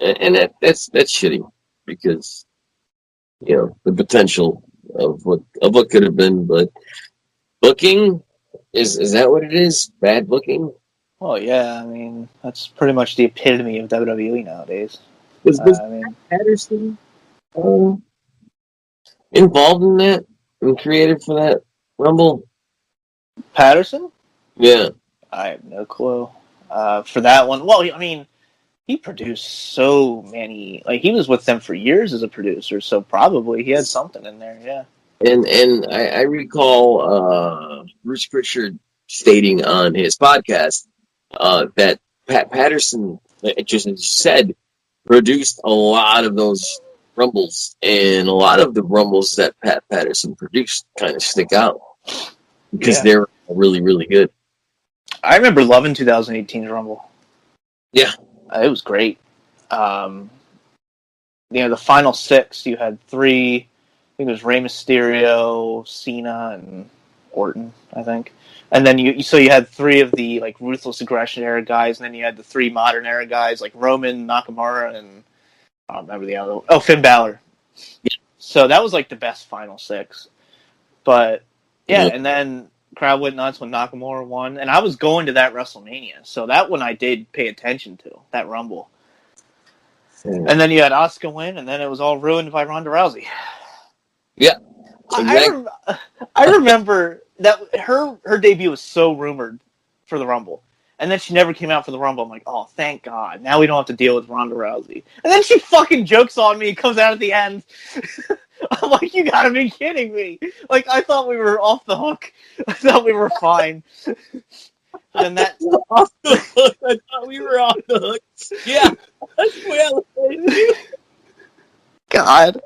and that's shitty, because the potential of what could have been, but booking is that what it is? Bad booking? Well, yeah, I mean that's pretty much the epitome of WWE nowadays. Was Patterson involved in that and created for that Rumble? Patterson? Yeah. I have no clue. For that one, well, I mean, he produced so many. Like, he was with them for years as a producer, so probably he had something in there, yeah. And I recall Bruce Pritchard stating on his podcast that Pat Patterson, just as you said, produced a lot of those Rumbles, and a lot of the Rumbles that Pat Patterson produced kind of stick out because they were really, really good. I remember loving 2018's Rumble. Yeah. It was great. The final 6, you had 3, I think it was Rey Mysterio, Cena, and Orton, I think. And then you had 3 of the like Ruthless Aggression era guys, and then you had the 3 modern era guys like Roman, Nakamura, and I don't remember the other. Oh, Finn Balor. Yeah. So that was like the best final 6. But yeah, and then crowd went nuts when Nakamura won, and I was going to that WrestleMania, so that one I did pay attention to, that Rumble. And then you had Asuka win, and then it was all ruined by Ronda Rousey. Yeah. Exactly. I remember that her debut was so rumored for the Rumble. And then she never came out for the Rumble. I'm like, oh, thank God. Now we don't have to deal with Ronda Rousey. And then she fucking jokes on me and comes out at the end. I'm like, you gotta be kidding me. Like, I thought we were off the hook. I thought we were fine. And that off the hook. I thought we were off the hook. Yeah. That's the way I look at it. God.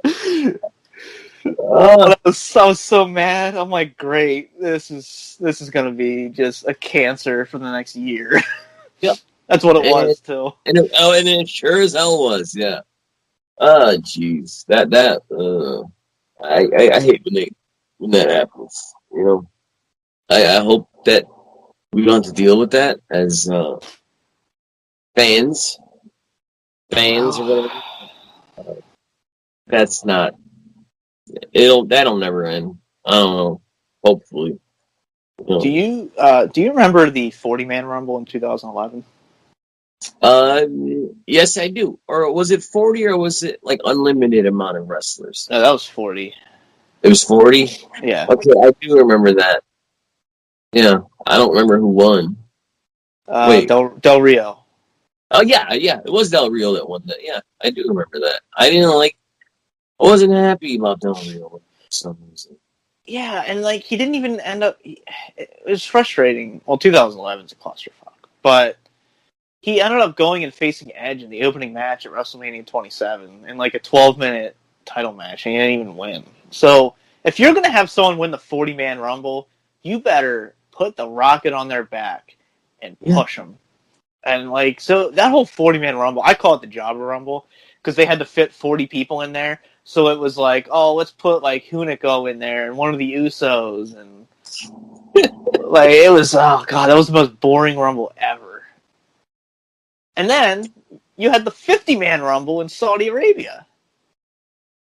I was so mad. I'm like, great. This is gonna be just a cancer for the next year. Yep. That's what it was too. And it sure as hell was, yeah. Oh, jeez. I hate when that happens. You know, I hope that we don't have to deal with that as fans or whatever. That's not. That'll never end. I don't know. Hopefully. You know. Do you remember the 40-man Rumble in 2011? Yes, I do. Or was it 40 or was it like unlimited amount of wrestlers? No, that was 40. It was 40? Yeah. Okay, I do remember that. Yeah, I don't remember who won. Wait. Del Rio. Oh, yeah, it was Del Rio that won that. Yeah, I do remember that. I wasn't happy about Del Rio for some reason. Yeah, and like he didn't even end up. It was frustrating. Well, 2011 is a clusterfuck, but he ended up going and facing Edge in the opening match at WrestleMania 27 in like a 12-minute title match, and he didn't even win. So if you're gonna have someone win the 40-man Rumble, you better put the rocket on their back and push them. And like, so that whole 40-man Rumble, I call it the Jobber Rumble because they had to fit 40 people in there. So it was like, oh, let's put like Hunico in there and one of the Usos, and like it was, oh god, that was the most boring Rumble ever. And then you had the 50-man Rumble in Saudi Arabia.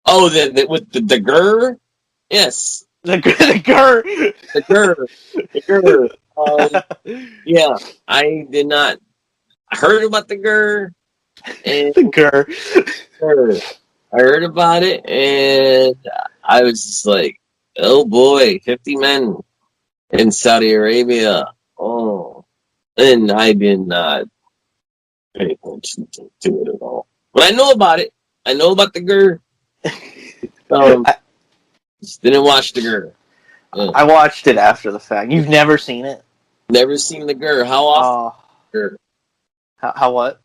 Oh, with the Gur? Yes. The Gur. The Gur. Yeah, I did not. I heard about the Gur. And the Gur. I heard about it, and I was just like, oh boy, 50 men in Saudi Arabia. Oh. And I did not pay attention to it at all. But I know about it. I know about the Gur. Just didn't watch the Gur. I watched it after the fact. You've never seen it? Never seen the Gur. How awful? Gur. How what?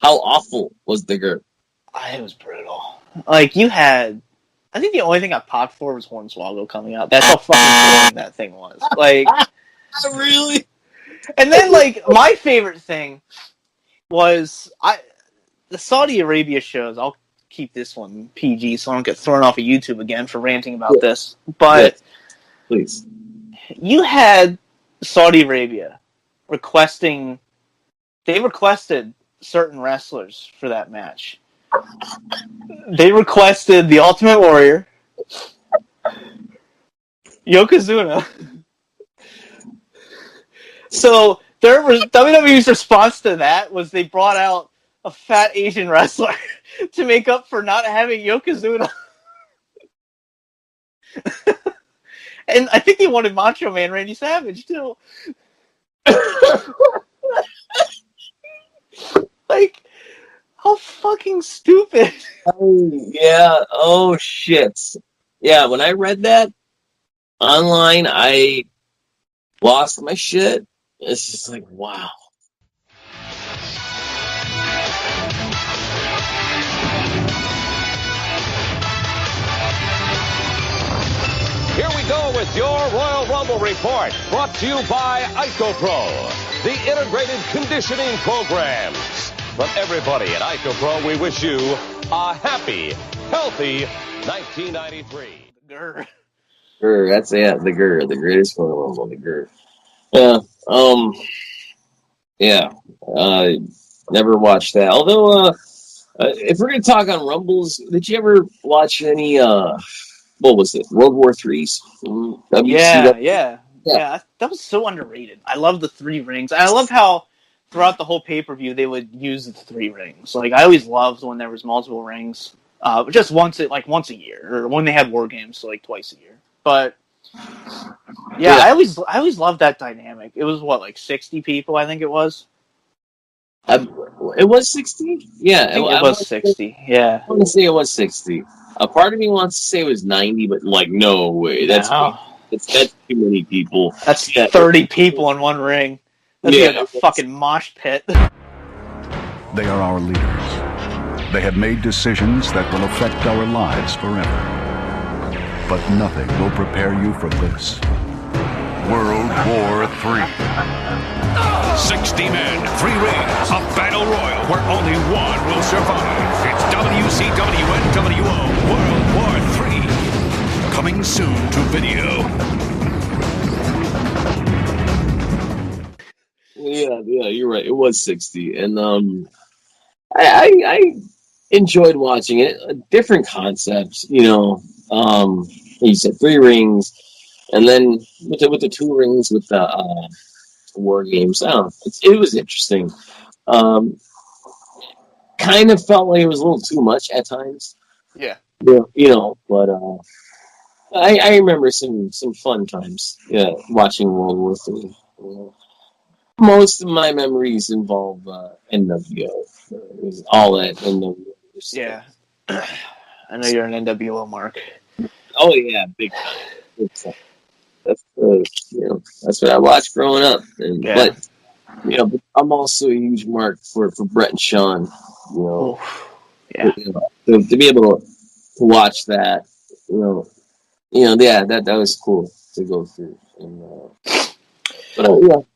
How awful was the Gur? It was brutal. Like, you had... I think the only thing I popped for was Hornswoggle coming out. That's how fucking boring that thing was. Like... Really? And then, like, my favorite thing was... the Saudi Arabia shows, I'll keep this one PG so I don't get thrown off of YouTube again for ranting about this. But... Please. You had Saudi Arabia requesting... They requested certain wrestlers for that match. They requested the Ultimate Warrior, Yokozuna. So WWE's response to that was they brought out a fat Asian wrestler to make up for not having Yokozuna. And I think they wanted Macho Man Randy Savage too. Like, how fucking stupid. Oh, yeah. Oh, shit. Yeah, when I read that online, I lost my shit. It's just like, wow. Here we go with your Royal Rumble report, brought to you by IcoPro, the integrated conditioning programs. From everybody at IcoPro, we wish you a happy, healthy 1993. Grr. That's the Grr, the greatest Royal Rumble, the Grr. Never watched that. Although, if we're gonna talk on Rumbles, did you ever watch any? What was it? World War III's? Yeah. That was so underrated. I love the 3 rings. And I love how throughout the whole pay-per-view they would use the 3 rings. Like, I always loved when there was multiple rings. Just once a year, or when they had war games, so like twice a year. But yeah, I always loved that dynamic. It was what, like 60 people, I think it was. It was 60? Yeah, I think it was 60. Yeah. I want to say it was 60. A part of me wants to say it was 90, but like, no way. That's too many people. That's 30 people in one ring. That's like a fucking mosh pit. They are our leaders. They have made decisions that will affect our lives forever. But nothing will prepare you for this. World War III. 60 men, 3 rings, a battle royal where only one will survive. It's WCW NWO World War III. Coming soon to video. Yeah, you're right. It was 60. And I enjoyed watching it. Different concepts, you said 3 rings, and then with the 2 rings with the war games. I don't know. It was interesting. Kind of felt like it was a little too much at times. Yeah. But I remember some fun times. Yeah, watching World War III. Most of my memories involve NWO. It was all that NWO. Yeah. I know you're an NWO mark. Oh yeah, big time. That's that's what I watched growing up. But I'm also a huge mark for Brett and Sean. Yeah. To be able to watch that, that was cool to go through. And, but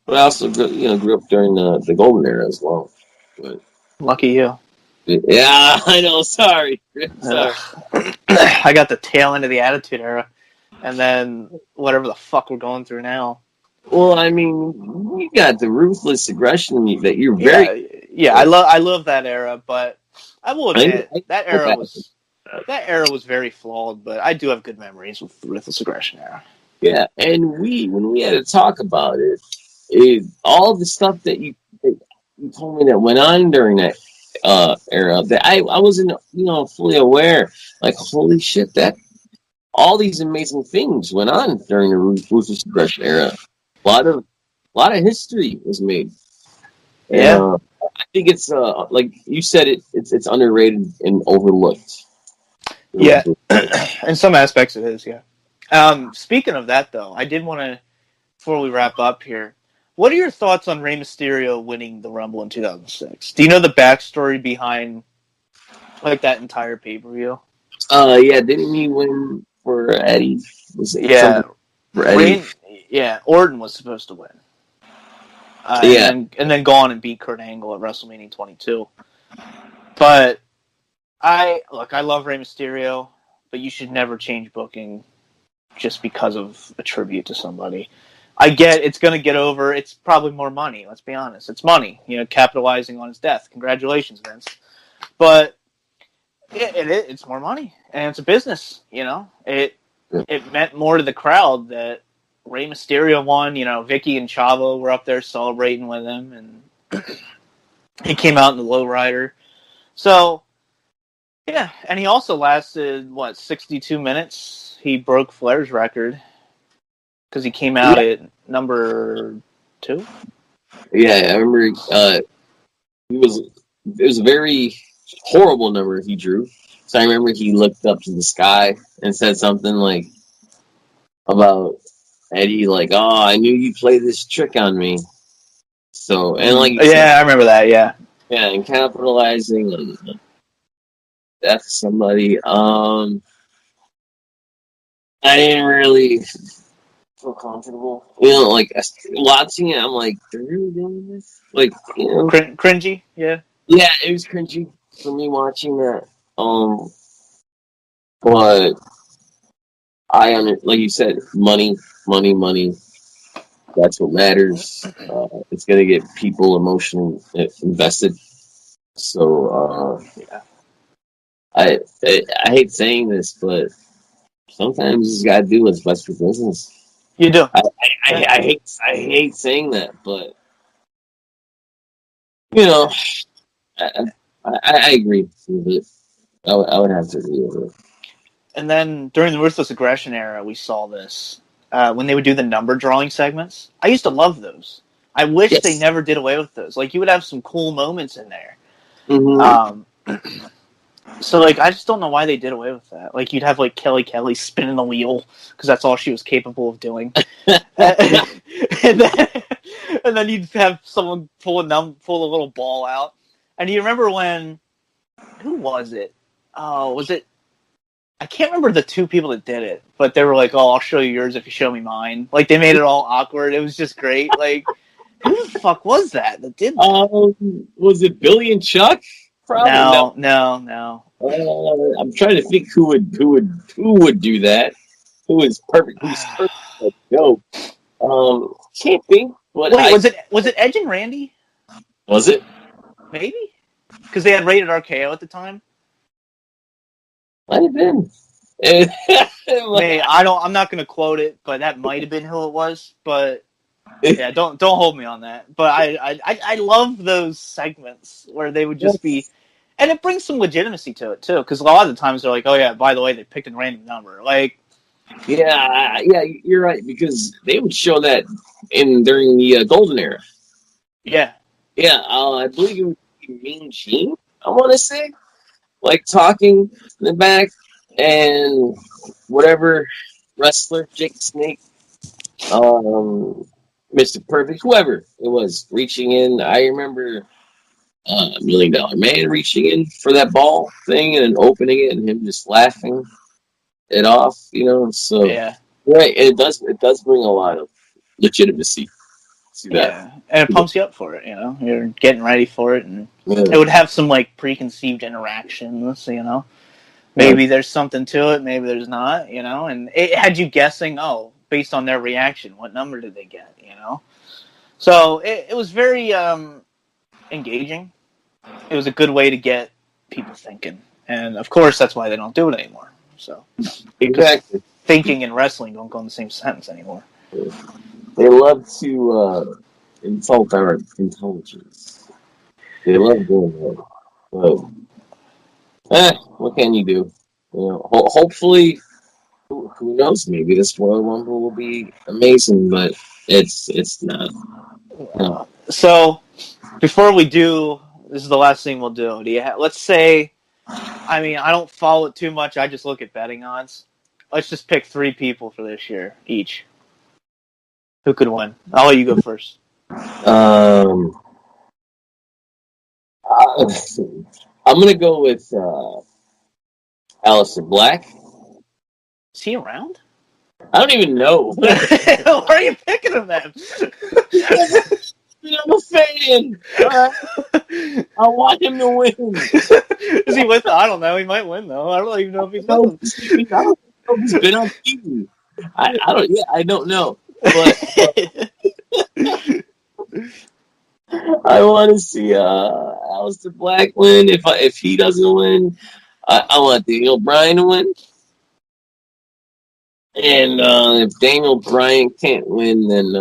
I also grew up during the golden era as well. But lucky you. Yeah, I know. Sorry. I got the tail end of the Attitude Era, and then whatever the fuck we're going through now. Well, I mean, you got the ruthless aggression that you're very. Yeah. I love that era, but I will admit that era was very flawed. But I do have good memories with the ruthless aggression era. Yeah, and when we had to talk about it, all the stuff that you told me that went on during that era that I wasn't fully aware. Like, holy shit, that all these amazing things went on during the ruthless aggression era. A lot of history was made. Yeah, I think it's like you said, it's underrated and overlooked. Yeah, in some aspects it is. Yeah. Speaking of that, though, I did want to, before we wrap up here, what are your thoughts on Rey Mysterio winning the Rumble in 2006? Do you know the backstory behind like that entire pay-per-view? Yeah, didn't he win for Eddie? Was it for Eddie? Orton was supposed to win. And then go on and beat Kurt Angle at WrestleMania 22. But I love Rey Mysterio, but you should never change booking just because of a tribute to somebody. I get it's going to get over. It's probably more money. Let's be honest. It's money. Capitalizing on his death. Congratulations, Vince. But it's more money, and it's a business. It meant more to the crowd that Rey Mysterio won. Vicky and Chavo were up there celebrating with him, and he came out in the lowrider. So yeah, and he also lasted 62 minutes. He broke Flair's record. Because he came out at number 2? Yeah, I remember it was a very horrible number he drew. So I remember he looked up to the sky and said something like about Eddie, like, "Oh, I knew you'd play this trick on me." So, and like, I remember that. Yeah, and capitalizing on death of somebody. I didn't really feel comfortable. You know, like watching it, I'm like, they're really doing this? Like, you know, cringy, yeah. Yeah, it was cringy for me watching that. But like you said, money. That's what matters. It's gonna get people emotionally invested. So yeah. I hate saying this, but sometimes you gotta do what's best for business. You do. I hate saying that, but you know, I agree with it. I would have to agree with it. And then during the Ruthless Aggression era, we saw this when they would do the number drawing segments. I used to love those. I wish they never did away with those. Like, you would have some cool moments in there. Mm-hmm. So, like, I just don't know why they did away with that. Like, you'd have, like, Kelly spinning the wheel, because that's all she was capable of doing. and then you'd have someone pull a little ball out. And do you remember when... Who was it? Oh, was it... I can't remember the two people that did it, but they were like, "Oh, I'll show you yours if you show me mine." Like, they made it all awkward. It was just great. Like, who the fuck was that did that? Was it Billy and Chuck? Probably no. I'm trying to think who would do that. Who is perfect? Who's perfect? No, can't think. Wait, was it Edge and Randy? Was it? Maybe, because they had Rated RKO at the time. Might have been. I'm not going to quote it, but that might have been who it was. But yeah, don't hold me on that. But I love those segments where they would just be, and it brings some legitimacy to it too. Because a lot of the times they're like, "Oh yeah, by the way, they picked a random number." Like, yeah, you're right, because they would show that during the Golden Era. Yeah. I believe it would be Mean Gene. I want to say. Like, talking in the back, and whatever wrestler, Jake Snake, Mr. Perfect, whoever it was, reaching in. I remember $1 Million Man reaching in for that ball thing and opening it, and him just laughing it off, you know. So yeah, right, it does bring a lot of legitimacy. Yeah, and it pumps you up for it, you know. You're getting ready for it, and it would have some, like, preconceived interactions, you know. Maybe there's something to it, maybe there's not, you know. And it had you guessing, based on their reaction, what number did they get, you know. So it was very engaging. It was a good way to get people thinking. And, of course, that's why they don't do it anymore. So exactly. Thinking and wrestling don't go in the same sentence anymore. They love to insult our intelligence. They love doing that. But, what can you do? You know, hopefully, who knows? Maybe this Royal Rumble will be amazing, but it's not. No. So, before we do, this is the last thing we'll do. Let's say, I mean, I don't follow it too much. I just look at betting odds. Let's just pick 3 people for this year each. Who could win? I'll let you go first. I'm gonna go with Aleister Black. Is he around? I don't even know. Why are you picking him then? I'm a fan. I want him to win. Is he with? I don't know. He might win though. I don't even know if he's with. I don't know if he's been on TV. I don't know. But I want to see Aleister Black win. If he doesn't win, I want Daniel Bryan to win. And if Daniel Bryan can't win, then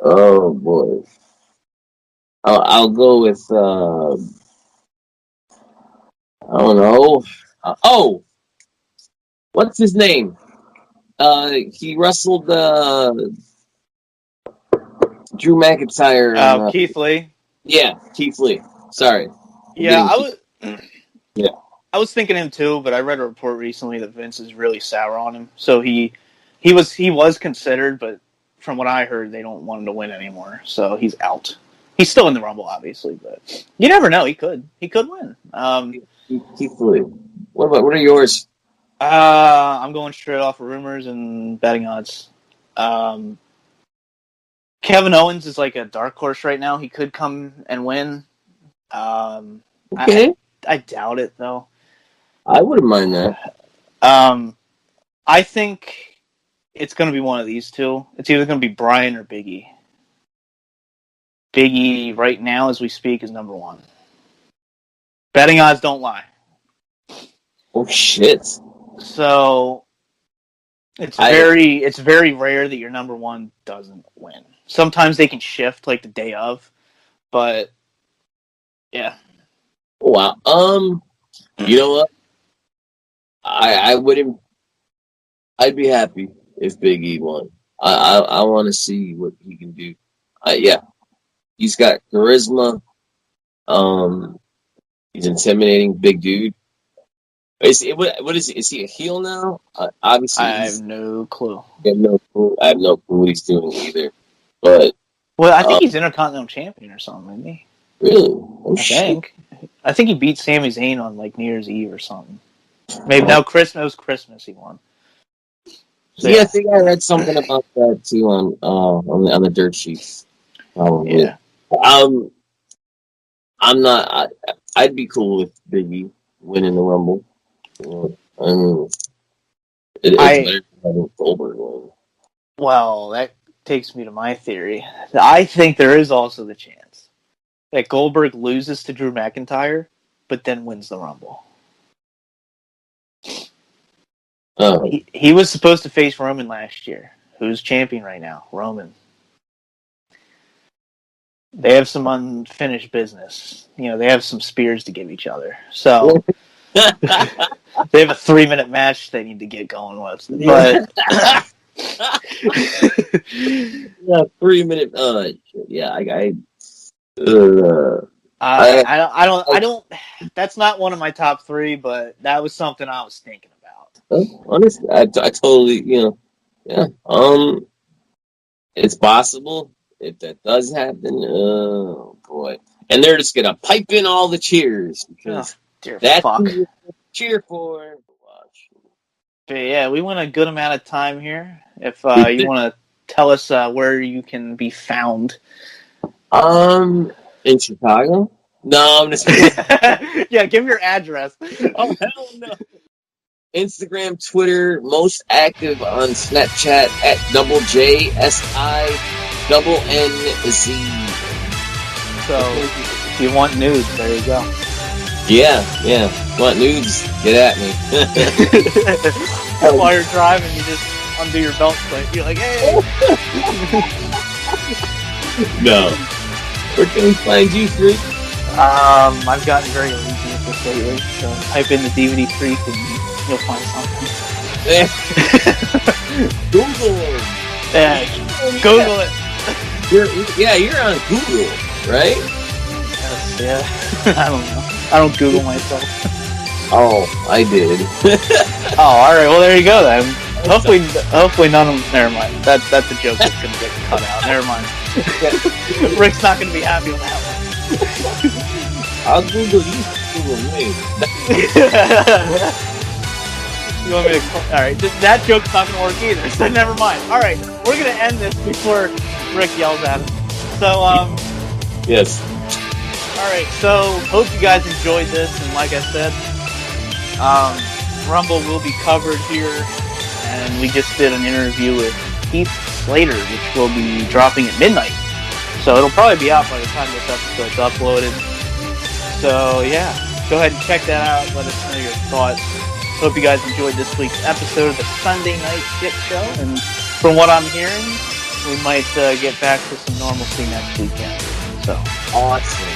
oh boy, I'll go with I don't know. What's his name? He wrestled Drew McIntyre. Keith Lee. Yeah, Keith Lee. Sorry. Yeah, Yeah. I was thinking him too, but I read a report recently that Vince is really sour on him. So he was considered, but from what I heard, they don't want him to win anymore. So he's out. He's still in the Rumble, obviously, but you never know. He could win. Keith Lee. What are yours? I'm going straight off of rumors and betting odds. Kevin Owens is like a dark horse right now. He could come and win. Okay. I doubt it, though. I wouldn't mind that. I think it's going to be one of these two. It's either going to be Bryan or Big E. Big E, right now, as we speak, is number one. Betting odds don't lie. Oh, shit. So, it's very rare that your number one doesn't win. Sometimes they can shift, like, the day of. But, yeah. Wow. You know what? I wouldn't. I'd be happy if Big E won. I want to see what he can do. Yeah, he's got charisma. He's intimidating, big dude. What is he? Is he a heel now? Obviously, I have no clue. I have no clue what he's doing either. But I think he's Intercontinental Champion or something, isn't he? Really? Oh, shit. I think he beat Sami Zayn on like New Year's Eve or something. Maybe now Christmas. It was Christmas he won. So, yeah, I think I read something about that too on the dirt sheets. Probably. Yeah. I'm not. I'd be cool with Big E winning the Rumble. It's better than Goldberg win. Well, that takes me to my theory. I think there is also the chance that Goldberg loses to Drew McIntyre, but then wins the Rumble. Oh. He was supposed to face Roman last year. Who's champion right now? Roman. They have some unfinished business. You know, they have some spears to give each other. So they have a 3-minute match they need to get going with. But yeah, 3-minute. I don't. That's not one of my top three, but that was something I was thinking about. Honestly, I totally, yeah. It's possible if that does happen. Oh boy! And they're just gonna pipe in all the cheers because that's who you cheer for. Watch. Okay, yeah, we went a good amount of time here. If you want to tell us where you can be found. In Chicago? No, I'm just yeah, give me your address. Oh, hell no. Instagram, Twitter, most active on Snapchat at JSINNZ. So, if you want nudes, there you go. Yeah. Want nudes? Get at me. While you're driving, you just undo your belt plate. You're like, hey! No. Where can we find you, Freak? I've gotten very lazy with this lately, so type in TheDVDFreak and you'll find something. Google. Yeah, Google it. You're on Google, right? Yes, yeah. I don't know. I don't Google myself. Oh, I did. Oh, alright, well there you go then. Hopefully none of them. Never mind. That's a joke that's gonna get cut out. Never mind. Rick's not gonna be happy with that one. I'll Google you. Google me. You want me to? All right, that joke's not gonna work either. So never mind. All right, we're gonna end this before Rick yells at us. So Yes. All right. So hope you guys enjoyed this, and like I said, Rumble will be covered here. And we just did an interview with Heath Slater, which will be dropping at midnight. So it'll probably be out by the time this episode's uploaded. So yeah, go ahead and check that out. Let us know your thoughts. Hope you guys enjoyed this week's episode of the Sunday Night Shit Show. And from what I'm hearing, we might get back to some normalcy next weekend. So awesome.